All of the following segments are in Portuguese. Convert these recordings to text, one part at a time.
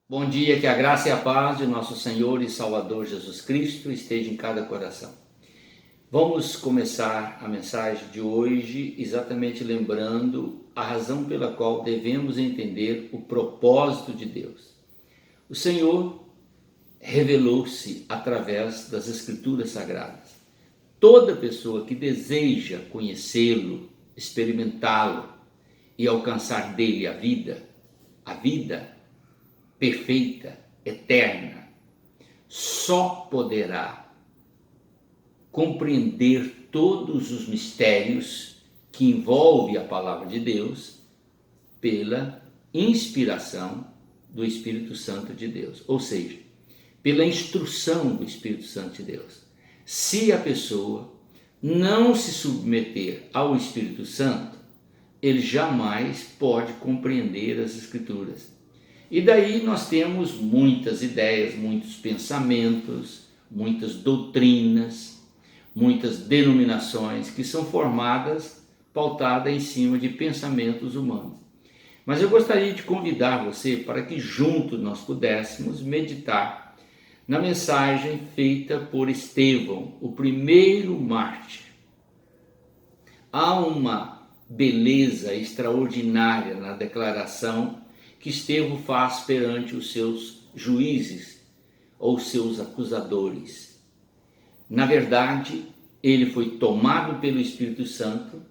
Bom dia, que a graça e a paz de nosso Senhor e Salvador Jesus Cristo esteja em cada coração. Vamos começar a mensagem de hoje exatamente lembrando a razão pela qual devemos entender o propósito de Deus. O Senhor revelou-se através das Escrituras Sagradas. Toda pessoa que deseja conhecê-lo, experimentá-lo e alcançar dele a vida perfeita, eterna, só poderá compreender todos os mistérios que envolve a palavra de Deus pela inspiração do Espírito Santo de Deus, ou seja, pela instrução do Espírito Santo de Deus. Se a pessoa não se submeter ao Espírito Santo, ele jamais pode compreender as Escrituras. E daí nós temos muitas ideias, muitos pensamentos, muitas doutrinas, muitas denominações que são pautadas em cima de pensamentos humanos. Mas eu gostaria de convidar você para que juntos nós pudéssemos meditar na mensagem feita por Estevão, o primeiro mártir. Há uma beleza extraordinária na declaração que Estevão faz perante os seus juízes ou seus acusadores. Na verdade, ele foi tomado pelo Espírito Santo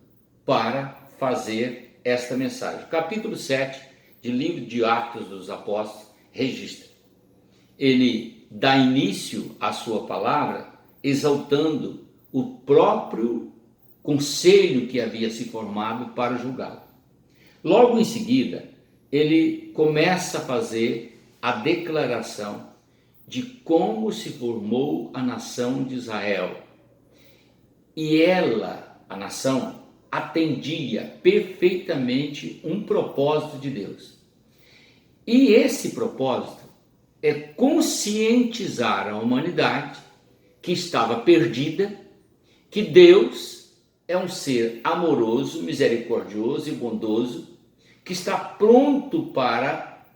para fazer esta mensagem. Capítulo 7 de livro de Atos dos Apóstolos registra. Ele dá início à sua palavra exaltando o próprio conselho que havia se formado para julgá-lo. Logo em seguida, ele começa a fazer a declaração de como se formou a nação de Israel. E ela, a nação, atendia perfeitamente um propósito de Deus. E esse propósito é conscientizar a humanidade que estava perdida, que Deus é um ser amoroso, misericordioso e bondoso, que está pronto para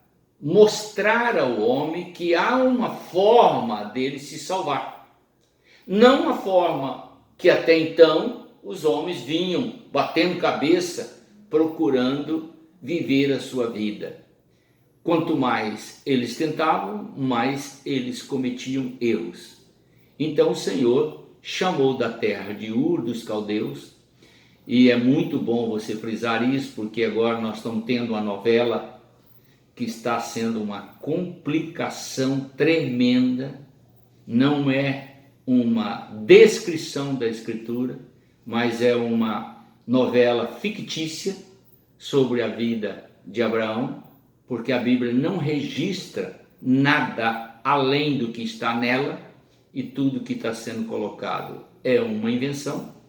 mostrar ao homem que há uma forma dele se salvar. Não a forma que até então os homens vinham batendo cabeça, procurando viver a sua vida. Quanto mais eles tentavam, mais eles cometiam erros. Então o Senhor chamou da terra de Ur dos Caldeus. E é muito bom você frisar isso, porque agora nós estamos tendo uma novela que está sendo uma complicação tremenda. Não é uma descrição da Escritura, mas é uma novela fictícia sobre a vida de Abraão, porque a Bíblia não registra nada além do que está nela e tudo que está sendo colocado é uma invenção.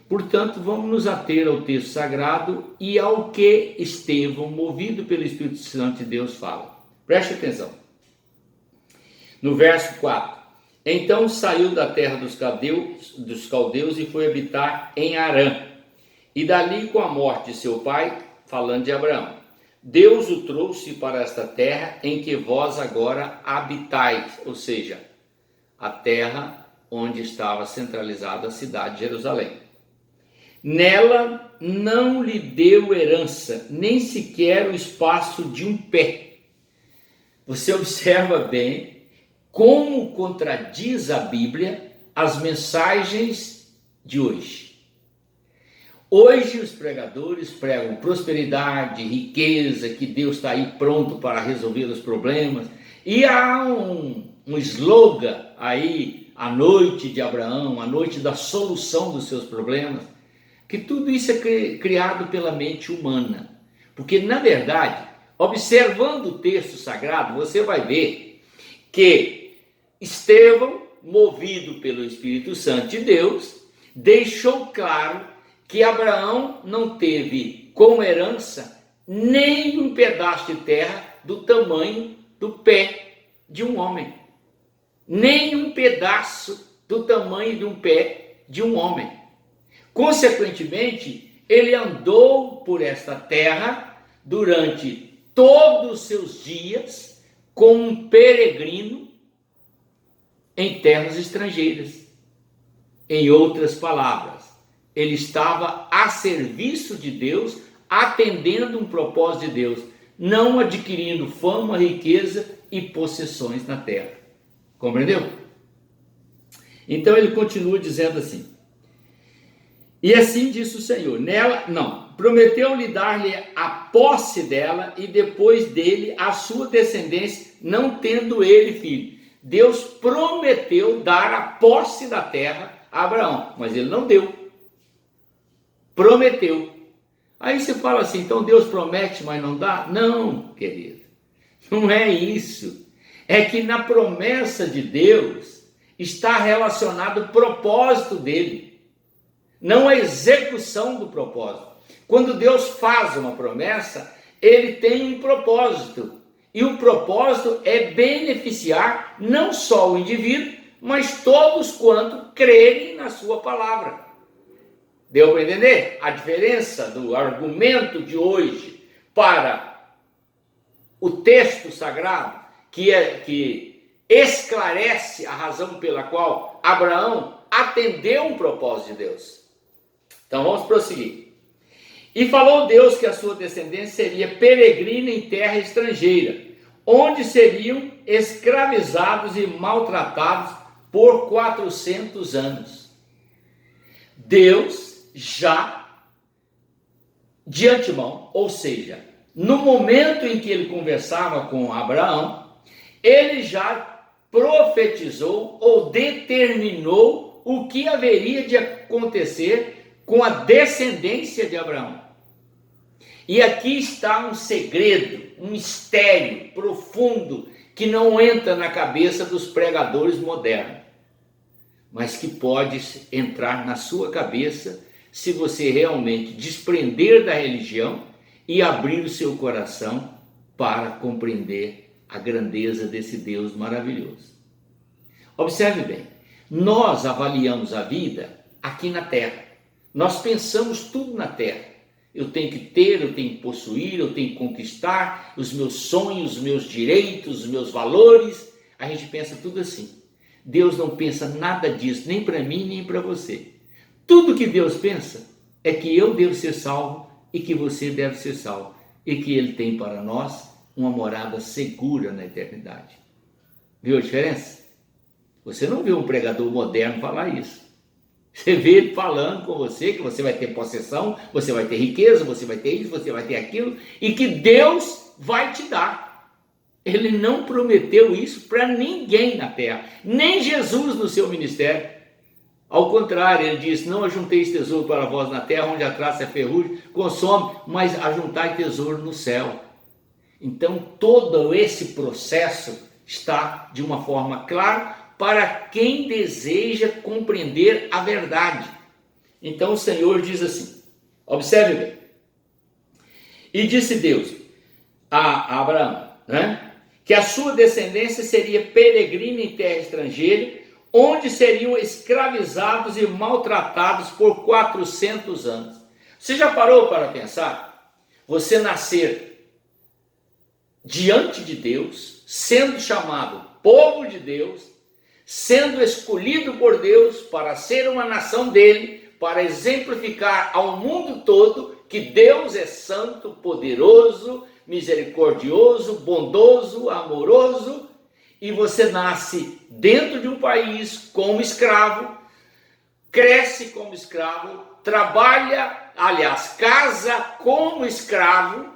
Portanto, vamos nos ater ao texto sagrado e ao que Estevão, movido pelo Espírito Santo de Deus, fala. Preste atenção. No verso 4. Então saiu da terra dos caldeus e foi habitar em Harã. E dali, com a morte de seu pai, falando de Abraão, Deus o trouxe para esta terra em que vós agora habitais, ou seja, a terra onde estava centralizada a cidade de Jerusalém. Nela não lhe deu herança, nem sequer o espaço de um pé. Você observa bem como contradiz a Bíblia as mensagens de hoje. Hoje os pregadores pregam prosperidade, riqueza, que Deus está aí pronto para resolver os problemas. E há um slogan aí, a noite de Abraão, a noite da solução dos seus problemas. Que tudo isso é criado pela mente humana. Porque, na verdade, observando o texto sagrado, você vai ver que Estevão, movido pelo Espírito Santo de Deus, deixou claro que Abraão não teve como herança nem um pedaço de terra do tamanho do pé de um homem. Nem um pedaço do tamanho de um pé de um homem. Consequentemente, ele andou por esta terra durante todos os seus dias, como um peregrino em terras estrangeiras. Em outras palavras, ele estava a serviço de Deus, atendendo um propósito de Deus, não adquirindo fama, riqueza e possessões na terra. Compreendeu? Então ele continua dizendo assim: e assim disse o Senhor, prometeu-lhe dar-lhe a posse dela e depois dele a sua descendência, não tendo ele filho. Deus prometeu dar a posse da terra a Abraão, mas ele não deu. Prometeu. Aí você fala assim, então Deus promete, mas não dá? Não, querido, não é isso. É que na promessa de Deus está relacionado o propósito dele, não a execução do propósito. Quando Deus faz uma promessa, ele tem um propósito, e o propósito é beneficiar não só o indivíduo, mas todos quanto crerem na sua palavra. Deu para entender a diferença do argumento de hoje para o texto sagrado, que esclarece a razão pela qual Abraão atendeu um propósito de Deus? Então vamos prosseguir. E falou Deus que a sua descendência seria peregrina em terra estrangeira, onde seriam escravizados e maltratados por 400 anos. Deus já de antemão, ou seja, no momento em que ele conversava com Abraão, ele já profetizou ou determinou o que haveria de acontecer com a descendência de Abraão. E aqui está um segredo, um mistério profundo que não entra na cabeça dos pregadores modernos, mas que pode entrar na sua cabeça se você realmente desprender da religião e abrir o seu coração para compreender a grandeza desse Deus maravilhoso. Observe bem, nós avaliamos a vida aqui na terra, nós pensamos tudo na terra. Eu tenho que ter, eu tenho que possuir, eu tenho que conquistar os meus sonhos, os meus direitos, os meus valores. A gente pensa tudo assim. Deus não pensa nada disso, nem para mim, nem para você. Tudo que Deus pensa é que eu devo ser salvo e que você deve ser salvo. E que Ele tem para nós uma morada segura na eternidade. Viu a diferença? Você não vê um pregador moderno falar isso. Você vê ele falando com você que você vai ter possessão, você vai ter riqueza, você vai ter isso, você vai ter aquilo, e que Deus vai te dar. Ele não prometeu isso para ninguém na terra, nem Jesus no seu ministério. Ao contrário, ele disse: não ajunteis tesouro para vós na terra, onde a traça é ferrugem, consome, mas ajuntai tesouro no céu. Então todo esse processo está de uma forma clara para quem deseja compreender a verdade. Então o Senhor diz assim, observe bem, e disse Deus a Abraão, que a sua descendência seria peregrina em terra estrangeira, onde seriam escravizados e maltratados por 400 anos. Você já parou para pensar? Você nascer diante de Deus, sendo chamado povo de Deus, sendo escolhido por Deus para ser uma nação dele, para exemplificar ao mundo todo que Deus é santo, poderoso, misericordioso, bondoso, amoroso, e você nasce dentro de um país como escravo, cresce como escravo, trabalha, casa como escravo,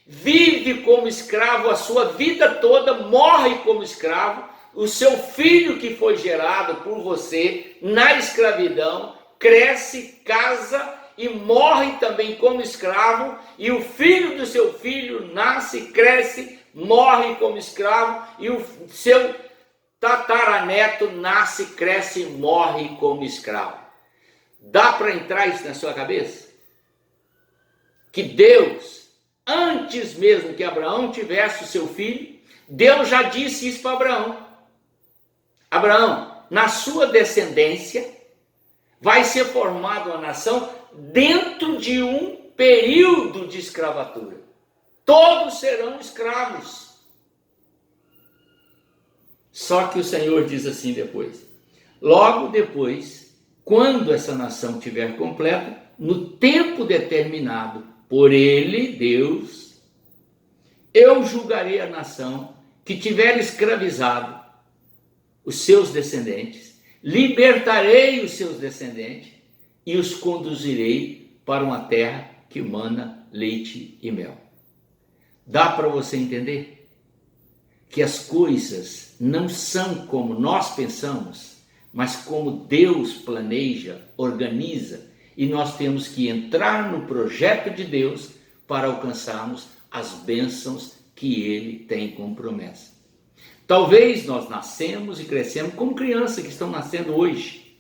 vive como escravo a sua vida toda, morre como escravo. O seu filho que foi gerado por você na escravidão, cresce, casa e morre também como escravo, e o filho do seu filho nasce, cresce, morre como escravo, e o seu tataraneto nasce, cresce e morre como escravo. Dá para entrar isso na sua cabeça? Que Deus, antes mesmo que Abraão tivesse o seu filho, Deus já disse isso para Abraão. Abraão, na sua descendência, vai ser formada uma nação dentro de um período de escravatura. Todos serão escravos. Só que o Senhor diz assim depois: logo depois, quando essa nação estiver completa, no tempo determinado por ele, Deus, eu julgarei a nação que tiver escravizado os seus descendentes, libertarei os seus descendentes e os conduzirei para uma terra que mana leite e mel. Dá para você entender que as coisas não são como nós pensamos, mas como Deus planeja, organiza, e nós temos que entrar no projeto de Deus para alcançarmos as bênçãos que Ele tem como promessa. Talvez nós nascemos e crescemos como crianças que estão nascendo hoje,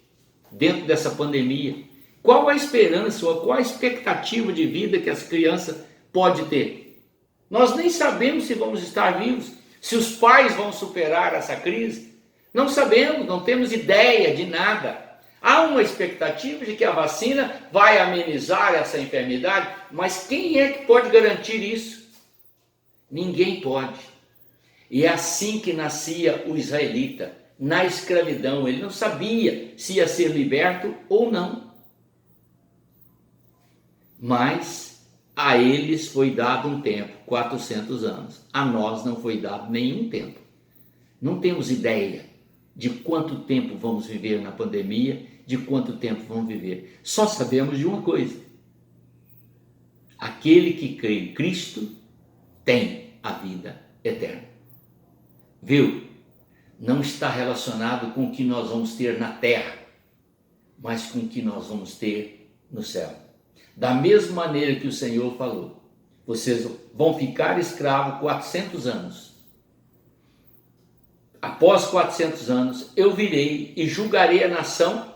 dentro dessa pandemia. Qual a esperança ou qual a expectativa de vida que as crianças podem ter? Nós nem sabemos se vamos estar vivos, se os pais vão superar essa crise. Não sabemos, não temos ideia de nada. Há uma expectativa de que a vacina vai amenizar essa enfermidade, mas quem é que pode garantir isso? Ninguém pode. E é assim que nascia o israelita, na escravidão. Ele não sabia se ia ser liberto ou não. Mas a eles foi dado um tempo, 400 anos. A nós não foi dado nenhum tempo. Não temos ideia de quanto tempo vamos viver na pandemia, de quanto tempo vamos viver. Só sabemos de uma coisa: aquele que crê em Cristo tem a vida eterna. Viu? Não está relacionado com o que nós vamos ter na terra, mas com o que nós vamos ter no céu. Da mesma maneira que o Senhor falou, vocês vão ficar escravos 400 anos. Após 400 anos, eu virei e julgarei a nação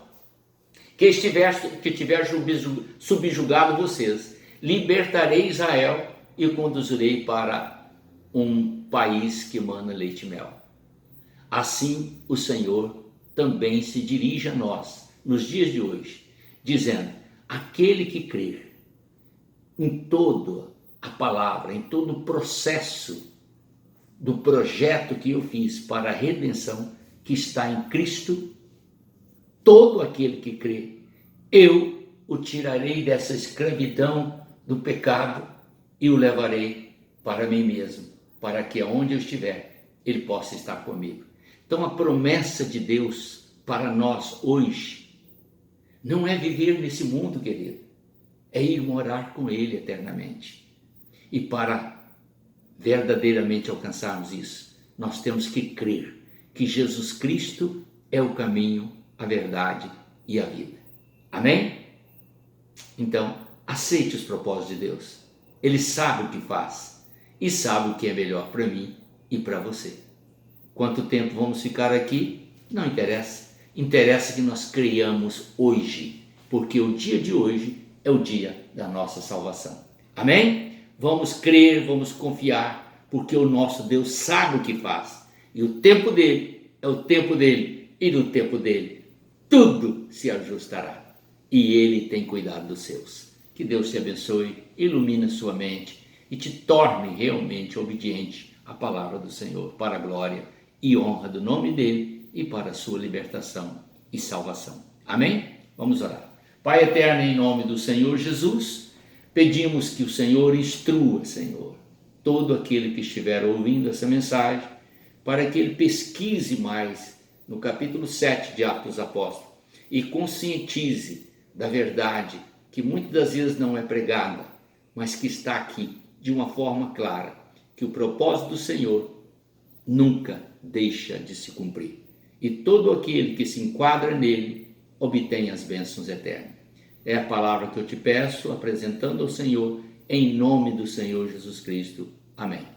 que tiver subjugado vocês. Libertarei Israel e conduzirei para um país que mana leite e mel. Assim, o Senhor também se dirige a nós, nos dias de hoje, dizendo: aquele que crer em toda a palavra, em todo o processo do projeto que eu fiz para a redenção que está em Cristo, todo aquele que crê, eu o tirarei dessa escravidão do pecado e o levarei para mim mesmo, para que aonde eu estiver, ele possa estar comigo. Então a promessa de Deus para nós hoje não é viver nesse mundo, querido, é ir morar com Ele eternamente. E para verdadeiramente alcançarmos isso, nós temos que crer que Jesus Cristo é o caminho, a verdade e a vida. Amém? Então, aceite os propósitos de Deus. Ele sabe o que faz e sabe o que é melhor para mim e para você. Quanto tempo vamos ficar aqui? Não interessa. Interessa que nós creiamos hoje, porque o dia de hoje é o dia da nossa salvação. Amém? Vamos crer, vamos confiar, porque o nosso Deus sabe o que faz. E o tempo dele é o tempo dele, e no tempo dele tudo se ajustará. E ele tem cuidado dos seus. Que Deus te abençoe, ilumine sua mente e te torne realmente obediente à palavra do Senhor, para a glória e honra do nome dele e para a sua libertação e salvação. Amém? Vamos orar. Pai eterno, em nome do Senhor Jesus, pedimos que o Senhor instrua, Senhor, todo aquele que estiver ouvindo essa mensagem, para que ele pesquise mais no capítulo 7 de Atos dos Apóstolos e conscientize da verdade que muitas das vezes não é pregada, mas que está aqui de uma forma clara, que o propósito do Senhor nunca deixa de se cumprir. E todo aquele que se enquadra nele obtém as bênçãos eternas. É a palavra que eu te peço, apresentando ao Senhor, em nome do Senhor Jesus Cristo. Amém.